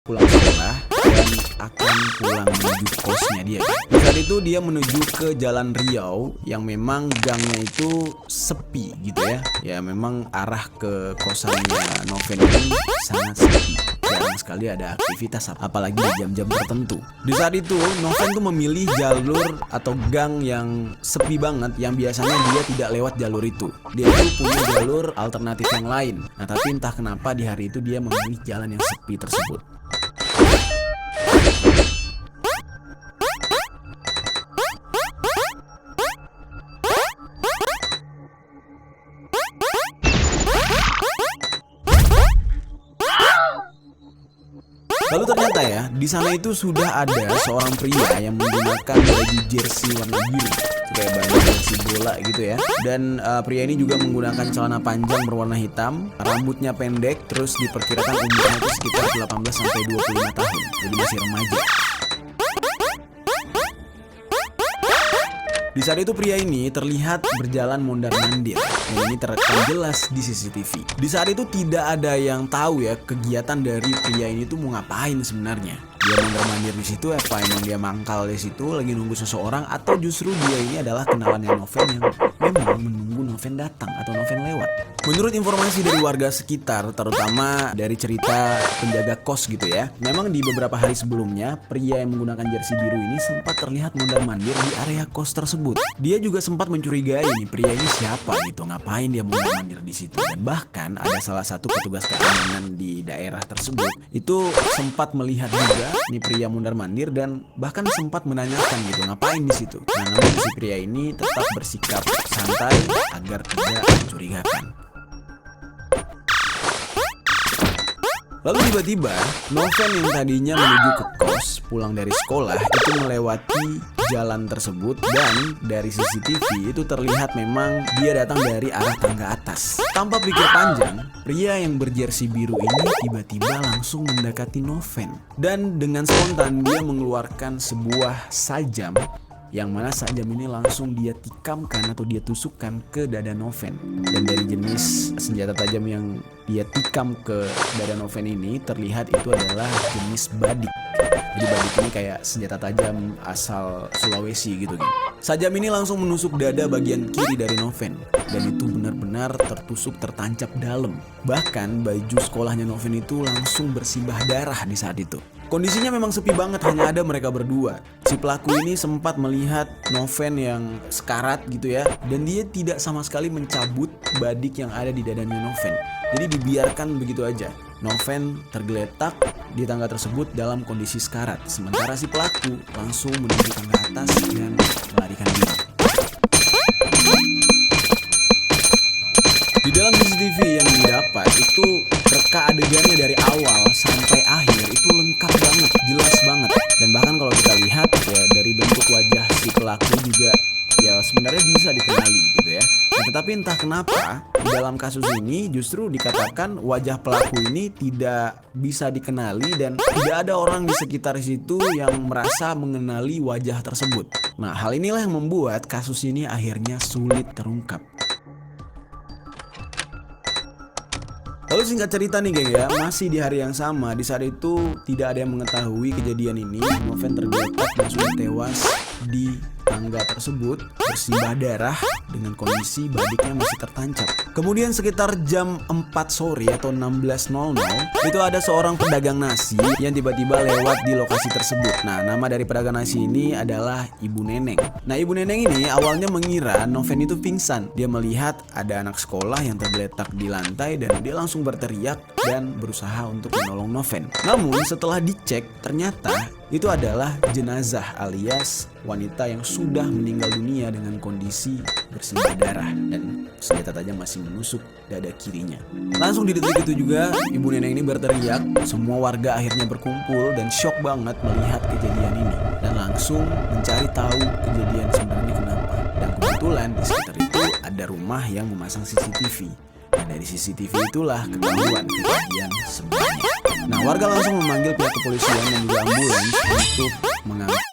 Pulang sekolah dan akan pulang menuju kosnya dia. Saat itu dia menuju ke Jalan Riau yang memang gangnya itu sepi gitu ya. Ya memang arah ke kosannya Noven ini sangat sepi. Jarang sekali ada aktivitas apalagi di jam-jam tertentu. Di saat itu Noven tuh memilih jalur atau gang yang sepi banget yang biasanya dia tidak lewat jalur itu. Dia itu punya jalur alternatif yang lain. Nah tapi entah kenapa di hari itu dia memilih jalan yang sepi tersebut. Lalu ternyata ya, di sana itu sudah ada seorang pria yang menggunakan baju jersey warna biru, kayak baju jersey bola gitu ya. Dan pria ini juga menggunakan celana panjang berwarna hitam, rambutnya pendek, terus diperkirakan umurnya itu sekitar 18 sampai 25 tahun. Jadi masih remaja. Di saat itu pria ini terlihat berjalan mondar-mandir dan ini terekam jelas di CCTV. Di saat itu tidak ada yang tahu ya kegiatan dari pria ini tuh mau ngapain sebenarnya. Dia mondar-mandir di situ apa emang dia mangkal di situ lagi nunggu seseorang atau justru dia ini adalah kenalannya Noven yang memang menunggu Noven datang atau Noven lewat. Menurut informasi dari warga sekitar, terutama dari cerita penjaga kos gitu ya, memang di beberapa hari sebelumnya pria yang menggunakan jersey biru ini sempat terlihat mondar-mandir di area kos tersebut. Dia juga sempat mencurigai nih pria ini siapa gitu, ngapain dia mondar-mandir di situ. Dan bahkan ada salah satu petugas keamanan di daerah tersebut itu sempat melihat juga nih pria mondar-mandir dan bahkan sempat menanyakan gitu ngapain di situ. Nah, namun si pria ini tetap bersikap santai agar tidak mencurigakan. Lalu tiba-tiba Noven yang tadinya menuju ke kos pulang dari sekolah itu melewati jalan tersebut dan dari CCTV itu terlihat memang dia datang dari arah tangga atas. Tanpa pikir panjang, pria yang berjersey biru ini tiba-tiba langsung mendekati Noven dan dengan spontan dia mengeluarkan sebuah sajam yang mana sajam ini langsung dia tikamkan atau dia tusukkan ke dada Noven. Dan dari jenis senjata tajam yang dia tikam ke dada Noven ini terlihat itu adalah jenis badik. Jadi badik ini kayak senjata tajam asal Sulawesi gitu kan. Sajam ini langsung menusuk dada bagian kiri dari Noven dan itu benar-benar tertusuk tertancap dalam. Bahkan baju sekolahnya Noven itu langsung bersimbah darah di saat itu. Kondisinya memang sepi banget, hanya ada mereka berdua. Si pelaku ini sempat melihat Noven yang sekarat gitu ya, dan dia tidak sama sekali mencabut badik yang ada di dadanya Noven. Jadi dibiarkan begitu aja. Noven tergeletak di tangga tersebut dalam kondisi sekarat, sementara si pelaku langsung menuju tangga atas dan melarikan diri. Di dalam CCTV yang didapat itu reka adegannya dari awal sampai akhir itu lengkap banget, jelas banget. Dan bahkan kalau kita lihat ya dari bentuk wajah si pelaku juga ya sebenarnya bisa dikenali gitu ya. Nah, tetapi entah kenapa di dalam kasus ini justru dikatakan wajah pelaku ini tidak bisa dikenali dan tidak ada orang di sekitar situ yang merasa mengenali wajah tersebut. Nah, hal inilah yang membuat kasus ini akhirnya sulit terungkap. Lalu singkat cerita nih geng ya, masih di hari yang sama, di saat itu tidak ada yang mengetahui kejadian ini. Noven tergeletak dan sudah tewas di tangga tersebut bersimbah darah dengan kondisi badiknya masih tertancap. Kemudian sekitar jam 4 sore atau 16.00 itu ada seorang pedagang nasi yang tiba-tiba lewat di lokasi tersebut. Nah, nama dari pedagang nasi ini adalah Ibu Neneng. Nah, Ibu Neneng ini awalnya mengira Noven itu pingsan. Dia melihat ada anak sekolah yang tergeletak di lantai dan dia langsung berteriak dan berusaha untuk menolong Noven. Namun setelah dicek ternyata itu adalah jenazah alias wanita yang sudah meninggal dunia dengan kondisi bersimbah darah dan senjata tajam masih menusuk dada kirinya. Langsung di detik itu juga Ibu Neneng ini berteriak. Semua warga akhirnya berkumpul dan shock banget melihat kejadian ini dan langsung mencari tahu kejadian sebenarnya kenapa. Dan kebetulan di sekitar itu ada rumah yang memasang CCTV. Nah, dari CCTV itulah ketahuan kejadian sebenarnya. Nah, warga langsung memanggil pihak kepolisian dan juga ambulans untuk mengangkut